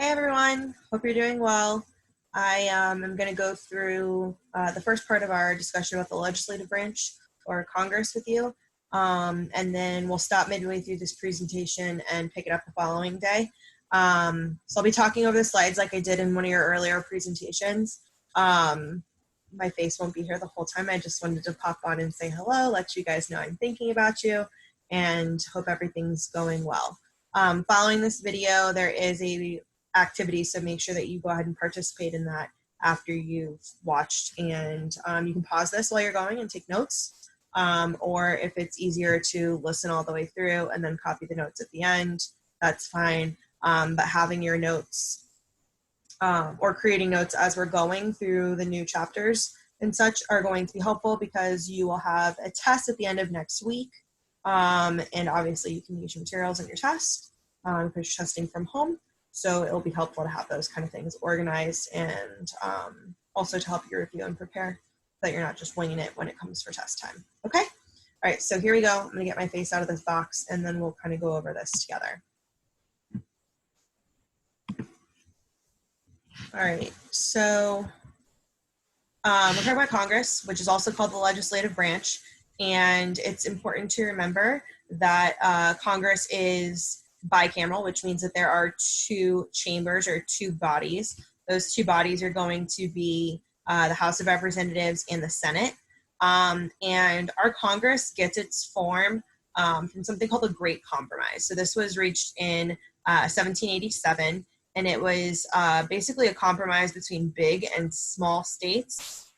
Hey everyone, hope you're doing well. I am going to go through the first part of our discussion about the legislative branch or Congress with you, and then we'll stop midway through this presentation and pick it up the following day. So I'll be talking over the slides like I did in one of your earlier presentations. My face won't be here the whole time. I just wanted to pop on and say hello, let you guys know I'm thinking about you, and hope everything's going well. Following this video, there is a activity, so make sure that you go ahead and participate in that after you've watched, and you can pause this while you're going and take notes, or if it's easier to listen all the way through and then copy the notes at the end, that's fine. But having your notes or creating notes as we're going through the new chapters and such are going to be helpful because you will have a test at the end of next week, and obviously you can use your materials in your test because you're testing from home. So it'll be helpful to have those kind of things organized, and also to help you review and prepare so that you're not just winging it when it comes for test time. Okay? All right, so here we go. I'm going to get my face out of this box, and then we'll kind of go over this together. All right, so we're talking about Congress, which is also called the legislative branch, and it's important to remember that Congress is bicameral, which means that there are two chambers or two bodies. Those two bodies are going to be the House of Representatives and the Senate. And our Congress gets its form from something called the Great Compromise. So this was reached in 1787, and it was basically a compromise between big and small states,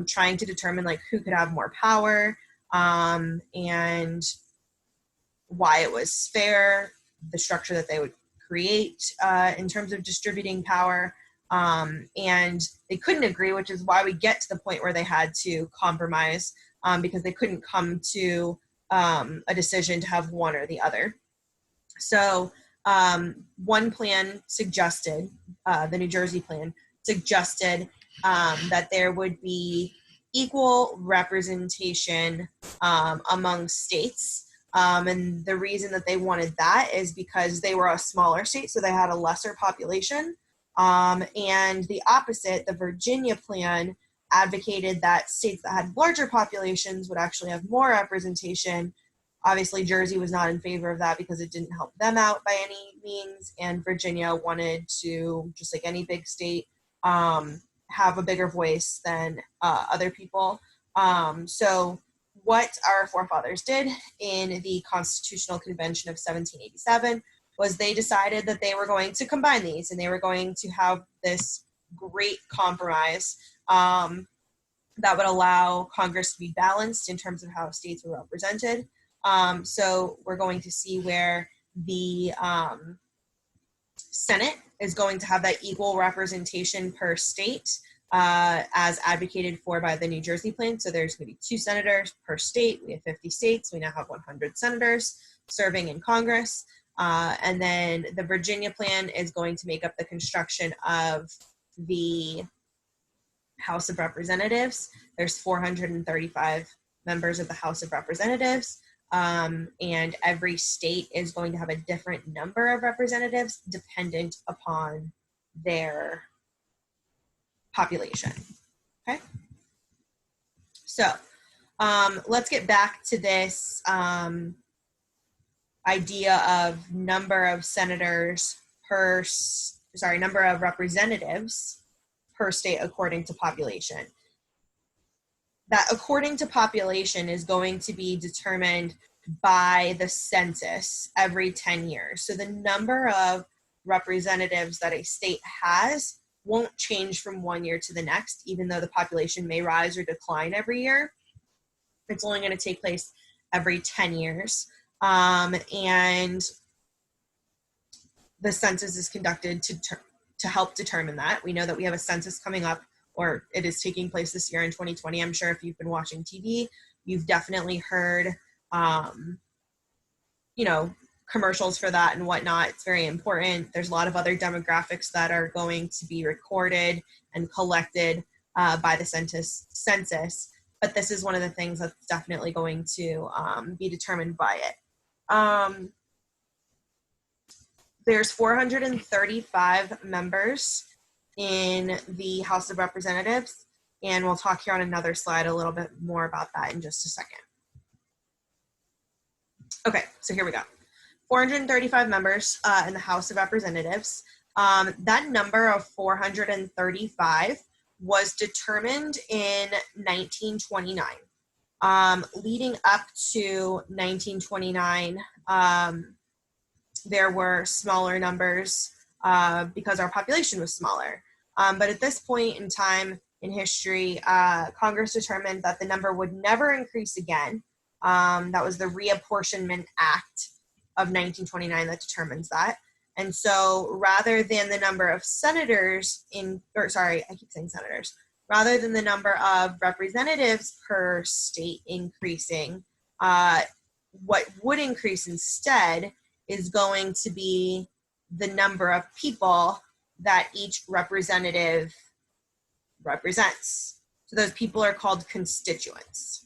trying to determine like who could have more power, and why it was fair, the structure that they would create in terms of distributing power, and they couldn't agree, which is why we get to the point where they had to compromise, because they couldn't come to a decision to have one or the other. So one plan suggested, the New Jersey plan, suggested that there would be equal representation among states. And the reason that they wanted that is because they were a smaller state, so they had a lesser population. And the opposite, the Virginia plan, advocated that states that had larger populations would actually have more representation. Obviously, Jersey was not in favor of that because it didn't help them out by any means, and Virginia wanted to, just like any big state, have a bigger voice than other people. So what our forefathers did in the Constitutional Convention of 1787 was they decided that they were going to combine these, and they were going to have this great compromise that would allow Congress to be balanced in terms of how states were represented. So we're going to see where the Senate is going to have that equal representation per state, as advocated for by the New Jersey plan. So there's going to be 2 senators per state. We have 50 states. We now have 100 senators serving in Congress. And then the Virginia plan is going to make up the construction of the House of Representatives. There's 435 members of the House of Representatives. And every state is going to have a different number of representatives dependent upon their population. Okay, so let's get back to this idea of number of senators per, number of representatives per state according to population. That according to population is going to be determined by the census every 10 years. So the number of representatives that a state has won't change from one year to the next, even though the population may rise or decline every year. It's only going to take place every 10 years. And the census is conducted to help determine that. We know that we have a census coming up, or it is taking place this year in 2020. I'm sure if you've been watching TV, you've definitely heard, commercials for that and whatnot. It's very important. There's a lot of other demographics that are going to be recorded and collected by the census, but this is one of the things that's definitely going to be determined by it. there's 435 members in the House of Representatives, and we'll talk here on another slide a little bit more about that in just a second. Okay, so here we go. 435 members in the House of Representatives. That number of 435 was determined in 1929. Leading up to 1929, there were smaller numbers because our population was smaller. But at this point in time in history, Congress determined that the number would never increase again. That was the Reapportionment Act of 1929 that determines that. And so rather than the number of senators rather than the number of representatives per state increasing, what would increase instead is going to be the number of people that each representative represents. So those people are called constituents.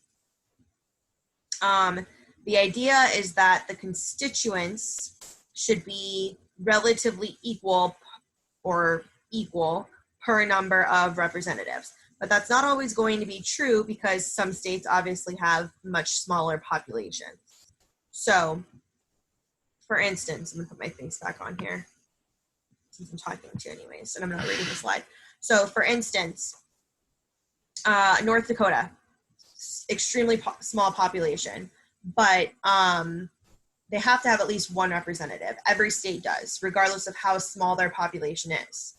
The idea is that the constituents should be relatively equal per number of representatives. But that's not always going to be true because some states obviously have much smaller populations. So, for instance, I'm going to put my face back on here since I'm talking to you anyways, and I'm not reading the slide. So, for instance, North Dakota, extremely small population, but they have to have at least one representative. Every state does, regardless of how small their population is.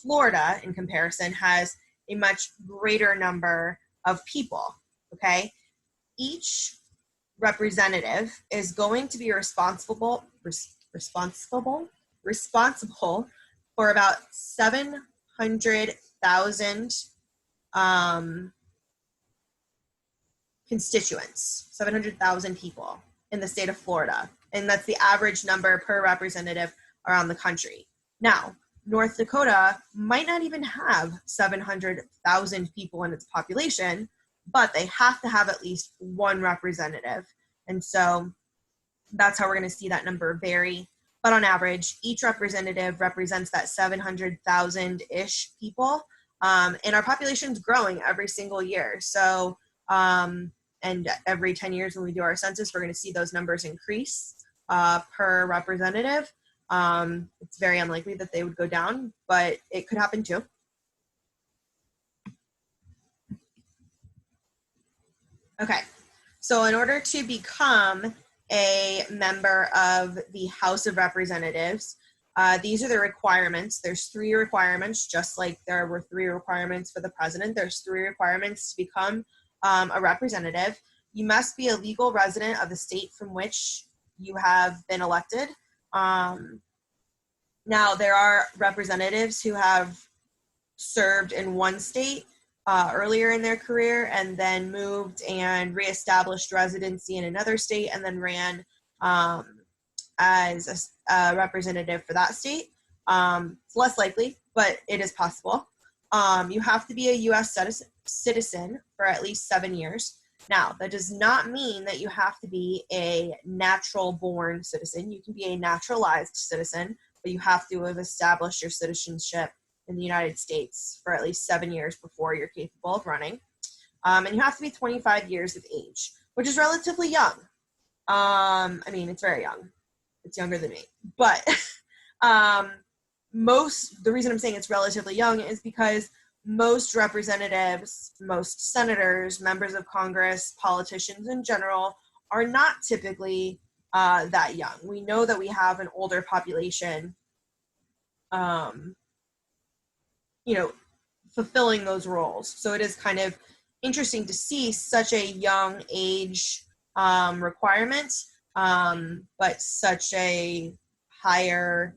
Florida, in comparison, has a much greater number of people, okay? Each representative is going to be responsible for about 700,000 constituents, 700,000 people in the state of Florida. And that's the average number per representative around the country. Now, North Dakota might not even have 700,000 people in its population, but they have to have at least one representative. And so that's how we're going to see that number vary. But on average, each representative represents that 700,000-ish people. And our population's growing every single year. So, and every 10 years when we do our census, we're going to see those numbers increase per representative. It's very unlikely that they would go down, but it could happen too. Okay, so in order to become a member of the House of Representatives, these are the requirements. There's 3 requirements, just like there were 3 requirements for the president. There's 3 requirements to become a representative. You must be a legal resident of the state from which you have been elected. Now, there are representatives who have served in one state earlier in their career and then moved and reestablished residency in another state and then ran as a representative for that state. It's less likely, but it is possible. You have to be a U.S. citizen for at least 7 years. Now, that does not mean that you have to be a natural-born citizen. You can be a naturalized citizen, but you have to have established your citizenship in the United States for at least 7 years before you're capable of running. And you have to be 25 years of age, which is relatively young. I mean, it's very young. It's younger than me. But the reason I'm saying it's relatively young is because most representatives, most senators, members of Congress, politicians in general, are not typically that young. We know that we have an older population, fulfilling those roles. So it is kind of interesting to see such a young age requirement, but such a higher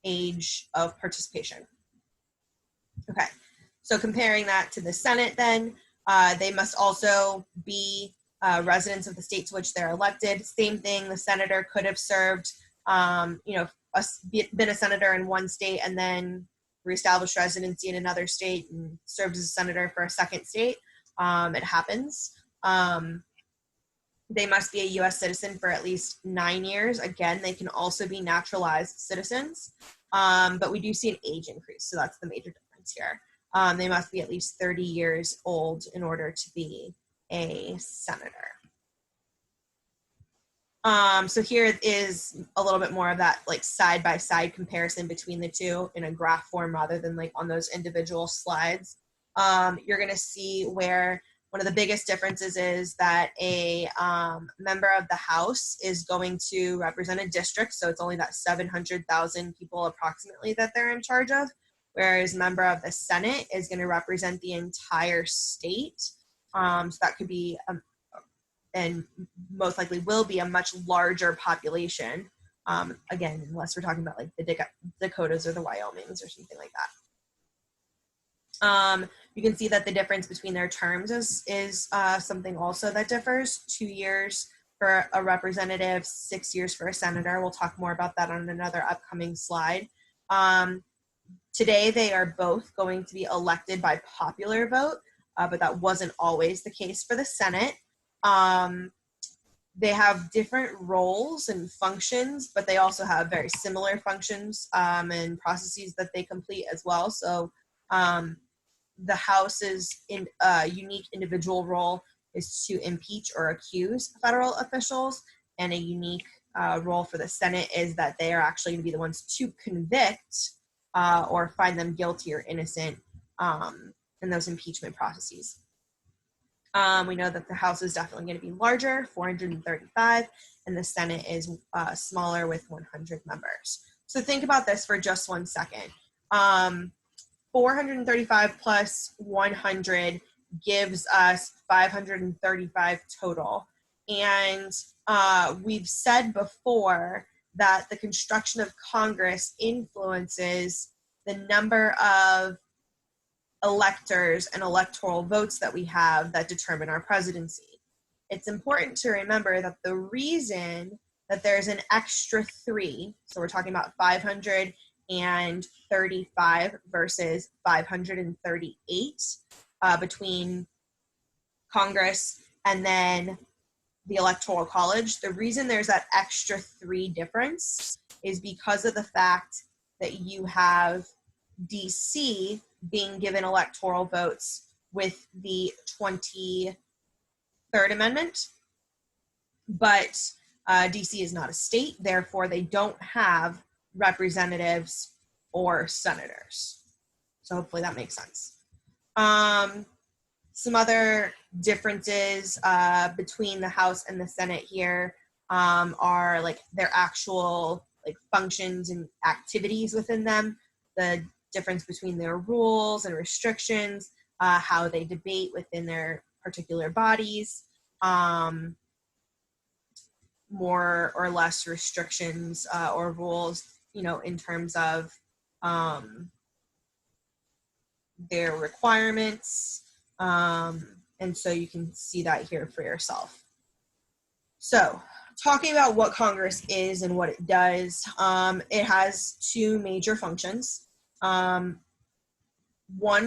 age of participation. Okay, so comparing that to the Senate then, they must also be residents of the state to which they're elected. Same thing, the senator could have served, been a senator in one state and then reestablished residency in another state and served as a senator for a second state. It happens. They must be a U.S. citizen for at least 9 years. Again, they can also be naturalized citizens, but we do see an age increase, so that's the major difference here. They must be at least 30 years old in order to be a senator. So here is a little bit more of that like side-by-side comparison between the two in a graph form rather than like on those individual slides. You're going to see where one of the biggest differences is that a member of the House is going to represent a district, so it's only that 700,000 people approximately that they're in charge of, whereas a member of the Senate is going to represent the entire state. So that could be, and most likely will be, a much larger population. Again, unless we're talking about like the Dakotas or the Wyomings or something like that. You can see that the difference between their terms is something also that differs. 2 years for a representative, 6 years for a senator. We'll talk more about that on another upcoming slide. Today, they are both going to be elected by popular vote, but that wasn't always the case for the Senate. They have different roles and functions, but they also have very similar functions and processes that they complete as well. So the House's unique individual role is to impeach or accuse federal officials, and a unique role for the Senate is that they are actually going to be the ones to convict or find them guilty or innocent in those impeachment processes. We know that the House is definitely going to be larger, 435, and the Senate is smaller with 100 members. So think about this for just 1 second. 435 plus 100 gives us 535 total. And we've said before that the construction of Congress influences the number of electors and electoral votes that we have that determine our presidency. It's important to remember that the reason that there's an extra 3, so we're talking about 535 versus 538 between Congress and then the Electoral College. The reason there's that extra 3 difference is because of the fact that you have DC being given electoral votes with the 23rd Amendment, but DC is not a state, therefore they don't have representatives or senators. So hopefully that makes sense. Some other differences between the House and the Senate here are like their actual like functions and activities within them, the difference between their rules and restrictions, how they debate within their particular bodies, more or less restrictions or rules, you know, in terms of their requirements. And so you can see that here for yourself. So talking about what Congress is and what it does, it has 2 major functions. One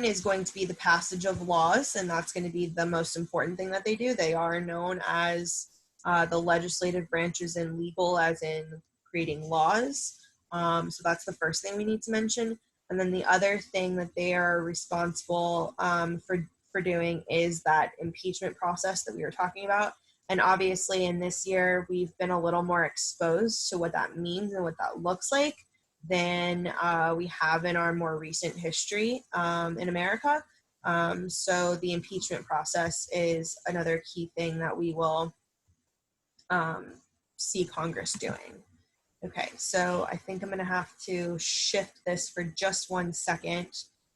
is going to be the passage of laws, and that's going to be the most important thing that they do. They are known as the legislative branches in legal, as in creating laws. So that's the first thing we need to mention. And then the other thing that they are responsible for doing is that impeachment process that we were talking about. And obviously in this year, we've been a little more exposed to what that means and what that looks like than we have in our more recent history in America. So the impeachment process is another key thing that we will see Congress doing. Okay, so I think I'm going to have to shift this for just 1 second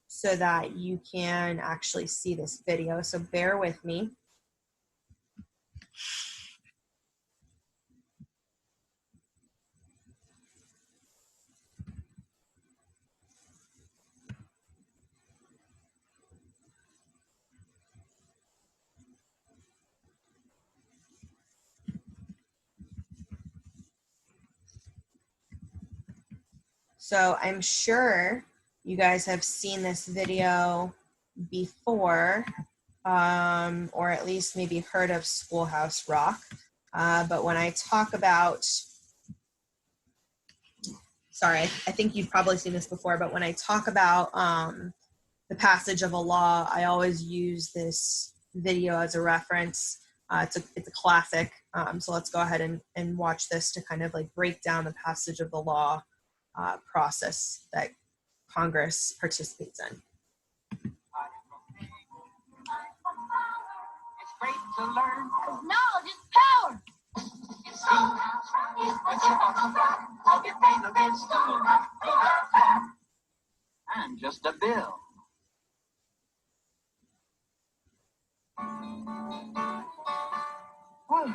so that you can actually see this video. So bear with me. So I'm sure you guys have seen this video before, or at least maybe heard of Schoolhouse Rock. But when I talk about, sorry, I think you've probably seen this before, but when I talk about the passage of a law, I always use this video as a reference. It's a classic. So let's go ahead and watch this to kind of like break down the passage of the law process that Congress participates in. It's great to learn, 'cause knowledge is power. It's I'm just a bill. Whew.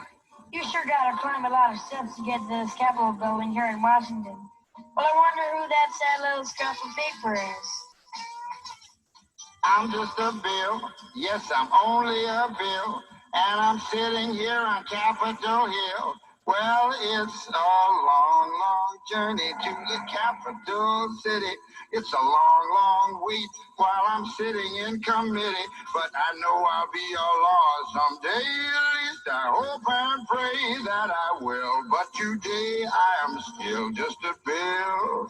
You sure gotta climb a lot of steps to get to this Capitol building here in Washington. Well, I wonder who that sad little scrap of paper is. I'm just a bill. Yes, I'm only a bill. And I'm sitting here on Capitol Hill. Well, it's a long, long journey to the capital city. It's a long, long wait while I'm sitting in committee. But I know I'll be a law someday. At least I hope and pray that I will. But today I am still just a bill.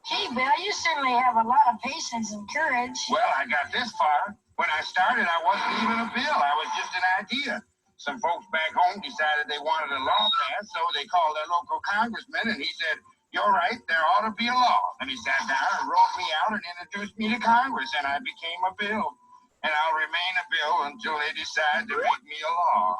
Gee, Bill, you certainly have a lot of patience and courage. Well, I got this far. When I started, I wasn't even a bill. I was just an idea. Some folks back home decided they wanted a law passed, so they called their local congressman, and he said, "You're right, there ought to be a law." And he sat down and wrote me out and introduced me to Congress, and I became a bill. And I'll remain a bill until they decide to make me a law.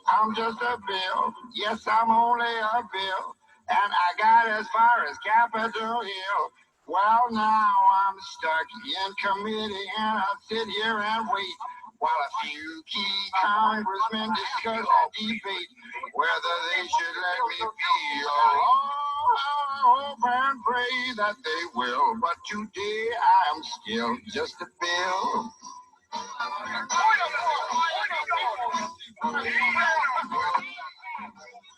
I'm just a bill. Yes, I'm only a bill. And I got as far as Capitol Hill. Well, now I'm stuck in committee, and I sit here and wait while a few key congressmen discuss and debate whether they should let me be a law. I hope and pray that they will, but today I am still just a bill.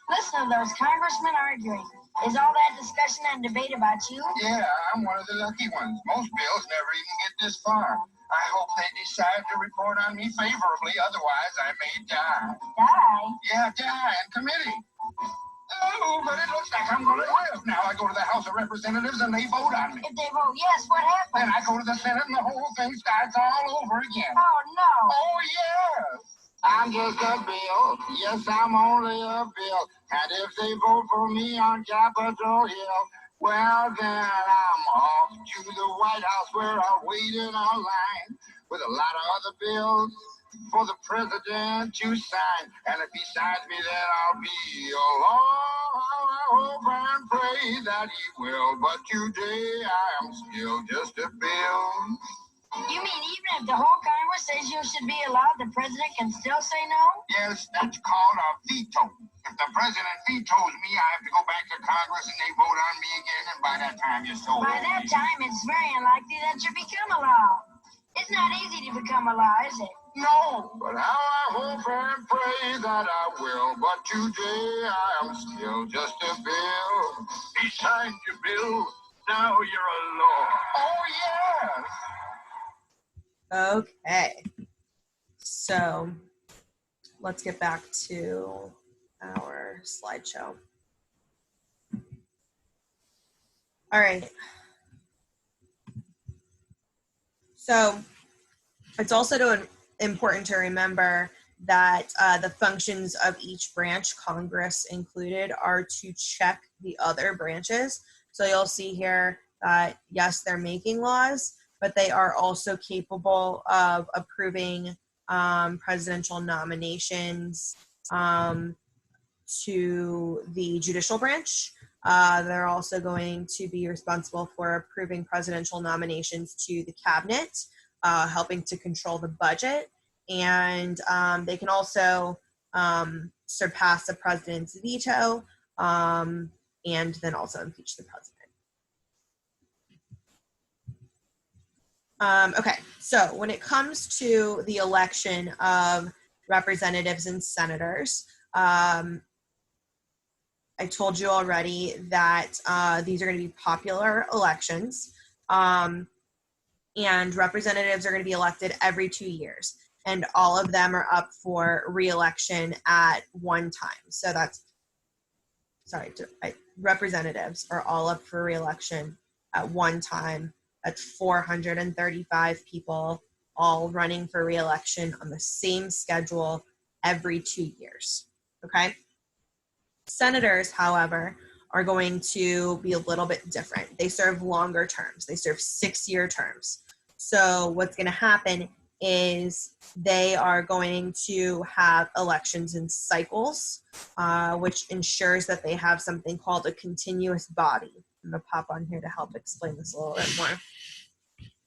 Listen to those congressmen arguing. Is all that discussion and debate about you? Yeah, I'm one of the lucky ones. Most bills never even get this far. I hope they decide to report on me favorably, otherwise I may die. Die? Yeah, die in committee. Oh, but it looks like I'm going to live. Now I go to the House of Representatives and they vote on me. If they vote yes, what happens? Then I go to the Senate and the whole thing starts all over again. Oh, no. Oh, yes. I'm just a bill. Yes, I'm only a bill. And if they vote for me on Capitol Hill, well, then I'm off to the White House where I'll wait in a line with a lot of other bills for the president to sign. And if he signs me, then I'll be a law. I hope and pray that he will. But today I am still just a bill. You mean even if the whole Congress says you should be allowed, the president can still say no? Yes, that's called a veto. If the president vetoes me, I have to go back to Congress and they vote on me again, and by that time you're so By that time, it's very unlikely that you become a law. It's not easy to become a law, is it? No, but how I hope and pray that I will. But today I am still just a bill. He signed your bill. Now you're a law. Oh, yes. Okay, so let's get back to our slideshow. All right. So it's also important to remember that the functions of each branch, Congress included, are to check the other branches. So you'll see here that, yes, they're making laws, but they are also capable of approving presidential nominations to the judicial branch. They're also going to be responsible for approving presidential nominations to the cabinet, helping to control the budget. And they can also surpass the president's veto and then also impeach the president. Okay, so when it comes to the election of representatives and senators, I told you already that these are going to be popular elections, and representatives are going to be elected every 2 years. and all of them are up for re-election at one time. So that's, representatives are all up for re-election at one time. That's 435 people all running for re-election on the same schedule every 2 years, okay? Senators, however, are going to be a little bit different. They serve longer terms. They serve 6-year terms. So what's going to happen is they are going to have elections in cycles, which ensures that they have something called a continuous body. I'm going to pop on here to help explain this a little bit more.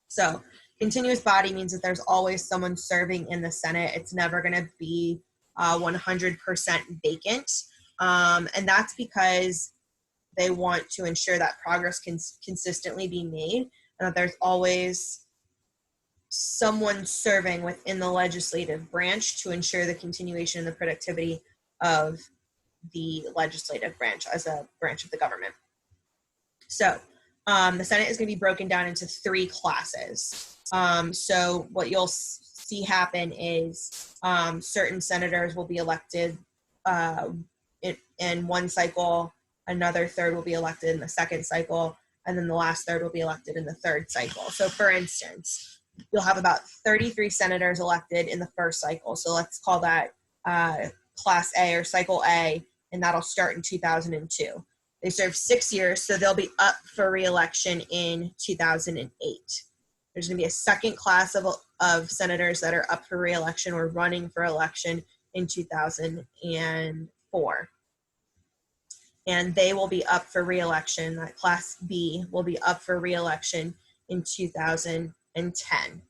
So continuous body means that there's always someone serving in the Senate. It's never going to be 100% vacant. And that's because they want to ensure that progress can consistently be made and that there's always someone serving within the legislative branch to ensure the continuation and the productivity of the legislative branch as a branch of the government. So the Senate is going to be broken down into 3 classes. So what you'll see happen is certain senators will be elected in one cycle, another third will be elected in the second cycle, and then the last third will be elected in the third cycle. So for instance, you'll have about 33 senators elected in the first cycle. So let's call that Class A or Cycle A, and that'll start in 2002. They serve 6 years, so they'll be up for re-election in 2008. There's going to be a second class of senators that are up for re-election or running for election in 2004. And they will be up for re-election. That Class B will be up for re-election in 2010.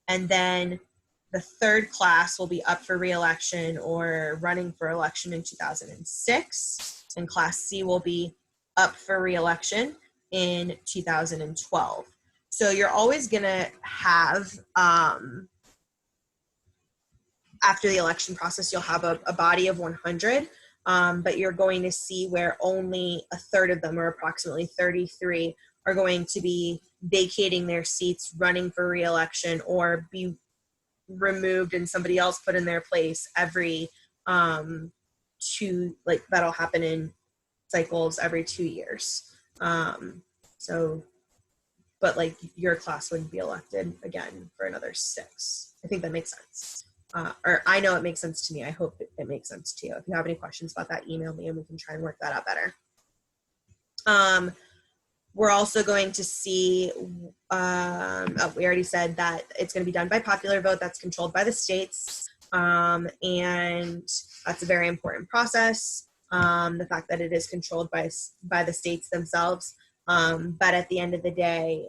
And then the third class will be up for re-election or running for election in 2006. And Class C will be up for re-election in 2012. So you're always going to have, after the election process, you'll have a body of 100. But you're going to see where only a third of them, or approximately 33, are going to be vacating their seats, running for re-election, or be removed and somebody else put in their place every that'll happen in cycles every 2 years. But your class wouldn't be elected again for another 6. I think that makes sense. Or I know it makes sense to me. I hope it makes sense to you. If you have any questions about that, email me and we can try and work that out better. We're also going to see, we already said that it's going to be done by popular vote. That's controlled by the states. And that's a very important process. The fact that it is controlled by the states themselves. But at the end of the day,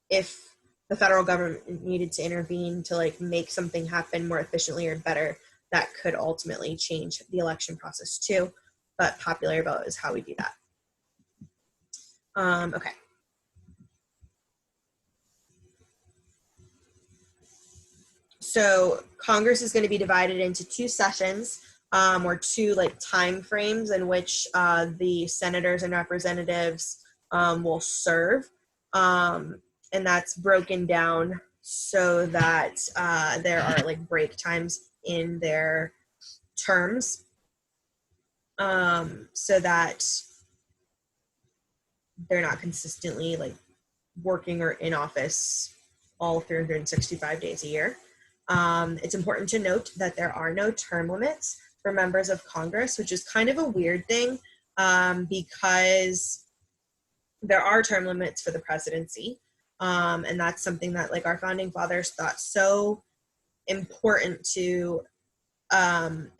if the federal government needed to intervene to make something happen more efficiently or better, that could ultimately change the election process too. But popular vote is how we do that. Okay. So Congress is going to be divided into 2 sessions, or 2 time frames in which the senators and representatives will serve. And that's broken down so that there are break times in their terms, so that they're not consistently working or in office all 365 days a year. It's important to note that there are no term limits for members of Congress, which is kind of a weird thing, because there are term limits for the presidency. And that's something that our founding fathers thought so important to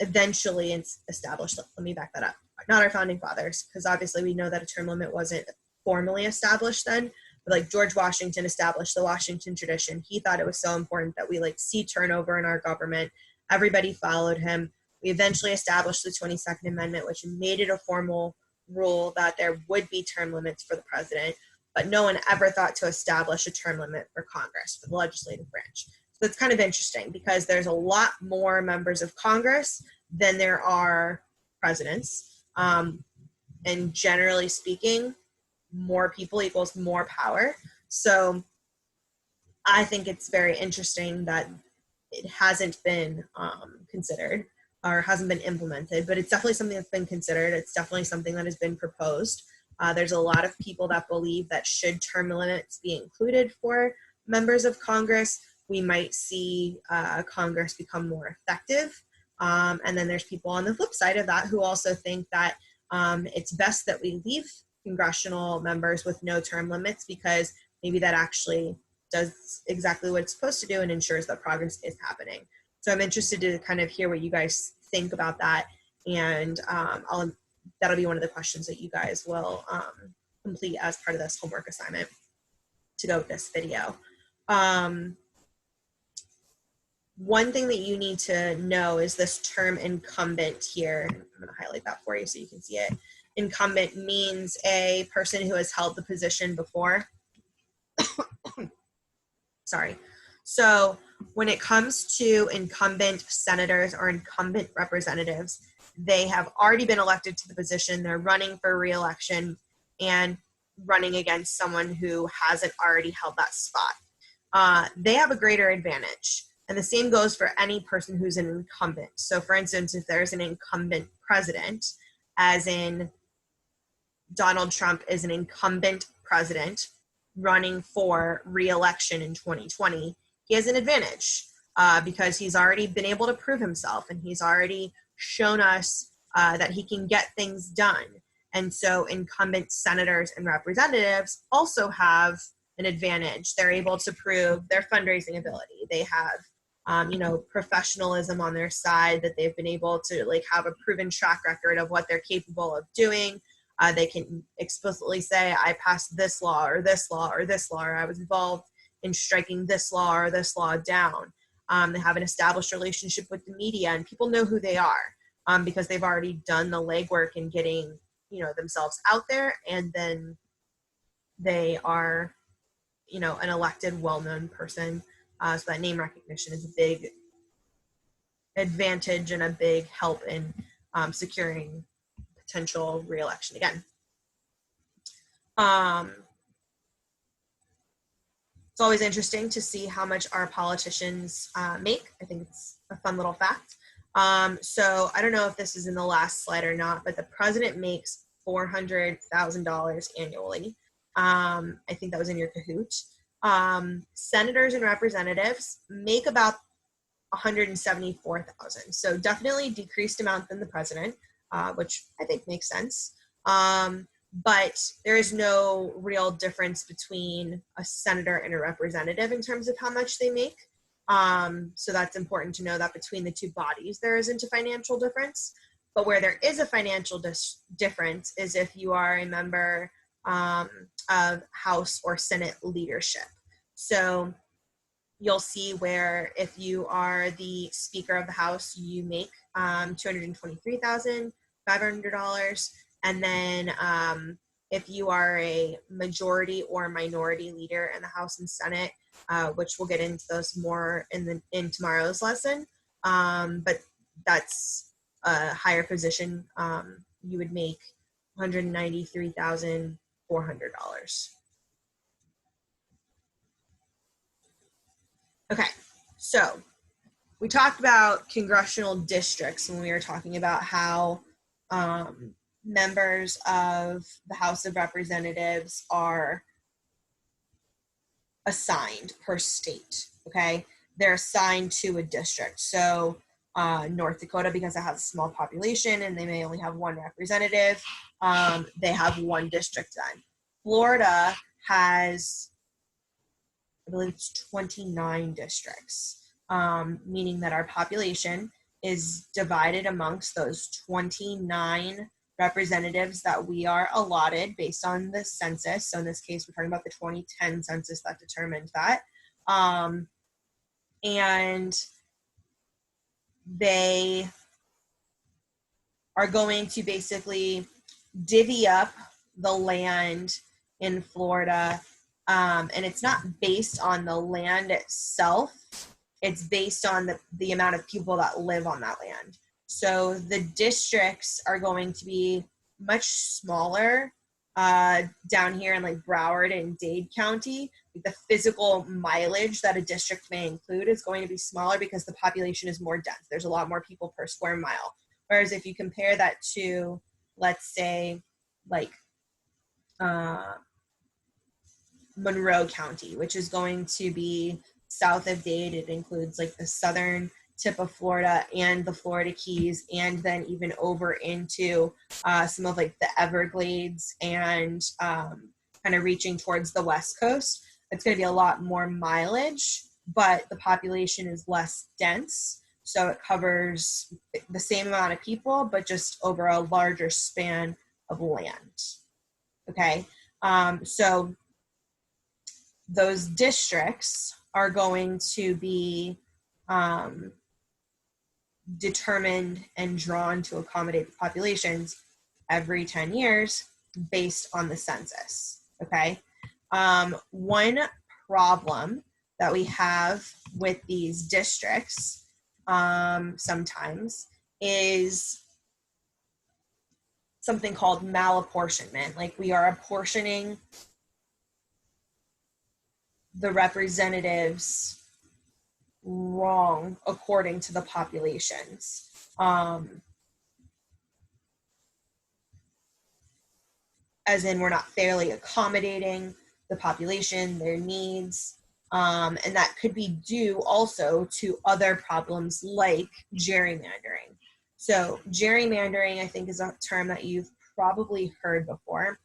eventually establish. Let me back that up. Not our founding fathers, because obviously we know that a term limit wasn't formally established then. But George Washington established the Washington tradition. He thought it was so important that we see turnover in our government. Everybody followed him. We eventually established the 22nd Amendment, which made it a formal rule that there would be term limits for the president. But no one ever thought to establish a term limit for Congress, for the legislative branch. So it's kind of interesting because there's a lot more members of Congress than there are presidents. And generally speaking, more people equals more power. So I think it's very interesting that it hasn't been considered or hasn't been implemented, but it's definitely something that's been considered. It's definitely something that has been proposed. There's a lot of people that believe that should term limits be included for members of Congress, we might see Congress become more effective. And then there's people on the flip side of that who also think that it's best that we leave congressional members with no term limits, because maybe that actually does exactly what it's supposed to do and ensures that progress is happening. So I'm interested to kind of hear what you guys think about that. And that'll be one of the questions that you guys will complete as part of this homework assignment to go with this video. One thing that you need to know is this term incumbent here. I'm going to highlight that for you so you can see it. Incumbent means a person who has held the position before. Sorry. So when it comes to incumbent senators or incumbent representatives, they have already been elected to the position. They're running for re-election and running against someone who hasn't already held that spot. They have a greater advantage. And the same goes for any person who's an incumbent. So for instance, if there's an incumbent president, as in Donald Trump is an incumbent president running for re-election in 2020, he has an advantage because he's already been able to prove himself and he's already shown us that he can get things done. And so incumbent senators and representatives also have an advantage. They're able to prove their fundraising ability. They have professionalism on their side, that they've been able to have a proven track record of what they're capable of doing. They can explicitly say, I passed this law or this law or this law, or I was involved in striking this law or this law down. They have an established relationship with the media, and people know who they are because they've already done the legwork in getting themselves out there, and then they are an elected, well-known person. So that name recognition is a big advantage and a big help in securing potential re-election again. It's always interesting to see how much our politicians make. I think it's a fun little fact. So I don't know if this is in the last slide or not, but the president makes $400,000 annually. I think that was in your Kahoot. Senators and representatives make about $174,000. So definitely decreased amount than the president, which I think makes sense. But there is no real difference between a senator and a representative in terms of how much they make. So that's important to know that between the two bodies, there isn't a financial difference. But where there is a financial difference is if you are a member of House or Senate leadership. So you'll see where if you are the Speaker of the House, you make $223,500. And then if you are a majority or minority leader in the House and Senate, which we'll get into those more in tomorrow's lesson, but that's a higher position, you would make $193,400. Okay, so we talked about congressional districts when we were talking about how members of the House of Representatives are assigned per state, okay? They're assigned to a district. So North Dakota, because it has a small population and they may only have one representative, they have one district then. Florida has, I believe it's 29 districts, meaning that our population is divided amongst those 29 representatives that we are allotted based on the census. So in this case, we're talking about the 2010 census that determined that. And they are going to basically divvy up the land in Florida. And it's not based on the land itself. It's based on the amount of people that live on that land. So the districts are going to be much smaller down here in like Broward and Dade County, the physical mileage that a district may include is going to be smaller because the population is more dense. There's a lot more people per square mile. Whereas if you compare that to, let's say, like Monroe County, which is going to be south of Dade, it includes like the southern tip of Florida and the Florida Keys, and then even over into some of like the Everglades and kind of reaching towards the West Coast. It's going to be a lot more mileage, but the population is less dense. So it covers the same amount of people, but just over a larger span of land. Okay. So those districts are going to be determined and drawn to accommodate the populations every 10 years based on the census. Okay. One problem that we have with these districts sometimes is something called malapportionment. Like we are apportioning the representatives wrong according to the populations. As in, we're not fairly accommodating the population, their needs, and that could be due also to other problems like gerrymandering. So gerrymandering, I think, is a term that you've probably heard before,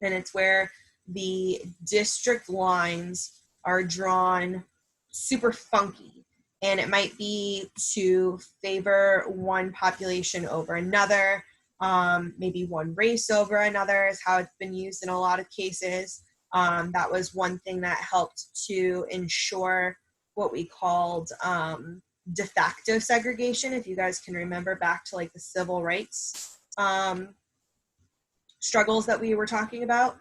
and it's where the district lines are drawn super funky, and it might be to favor one population over another, maybe one race over another is how it's been used in a lot of cases. That was one thing that helped to ensure what we called de facto segregation, if you guys can remember back to like the civil rights struggles that we were talking about.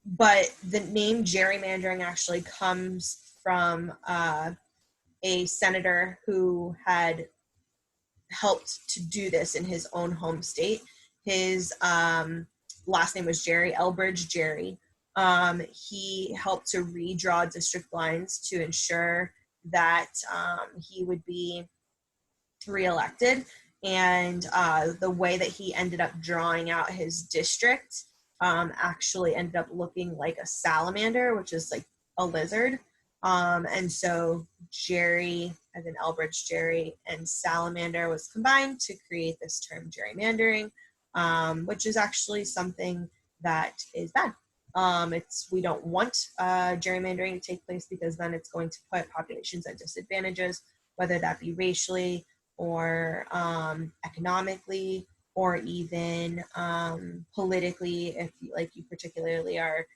But the name gerrymandering actually comes from a senator who had helped to do this in his own home state. His last name was Jerry, Elbridge Gerry. He helped to redraw district lines to ensure that he would be reelected. And the way that he ended up drawing out his district actually ended up looking like a salamander, which is like a lizard. And so Jerry, as in Elbridge Gerry, and salamander was combined to create this term gerrymandering, which is actually something that is bad. We don't want gerrymandering to take place because then it's going to put populations at disadvantages, whether that be racially or economically, or even politically, if you particularly are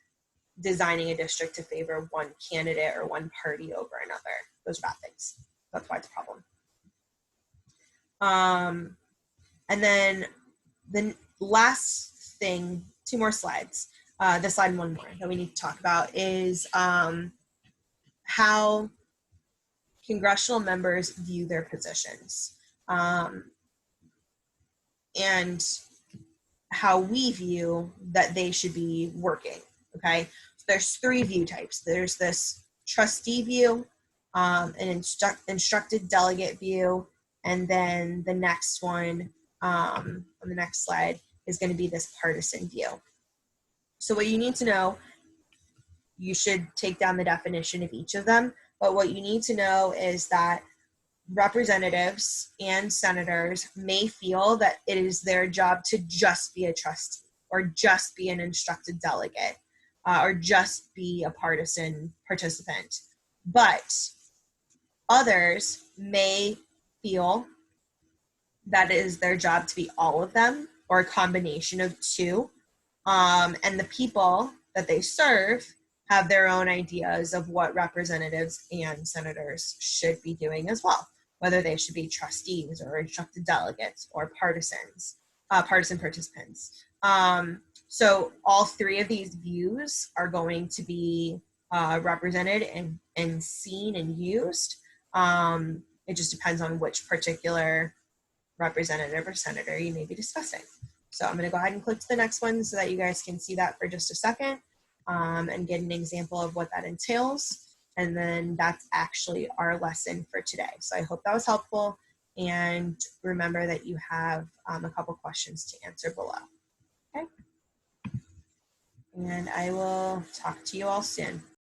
designing a district to favor one candidate or one party over another. Those are bad things. That's why it's a problem. And then the last thing, 2 more slides, this slide and one more that we need to talk about is how congressional members view their positions. And how we view that they should be working, okay? So there's 3 view types. There's this trustee view, an instructed delegate view, and then the next one on the next slide is going to be this partisan view. So what you need to know, you should take down the definition of each of them, but what you need to know is that representatives and senators may feel that it is their job to just be a trustee or just be an instructed delegate or just be a partisan participant. But others may feel that it is their job to be all of them or a combination of 2. And the people that they serve have their own ideas of what representatives and senators should be doing as well, whether they should be trustees or instructed delegates or partisan participants. So all 3 of these views are going to be represented and seen and used. It just depends on which particular representative or senator you may be discussing. So I'm going to go ahead and click to the next one so that you guys can see that for just a second and get an example of what that entails. And then that's actually our lesson for today. So I hope that was helpful. And remember that you have a couple questions to answer below. Okay. And I will talk to you all soon.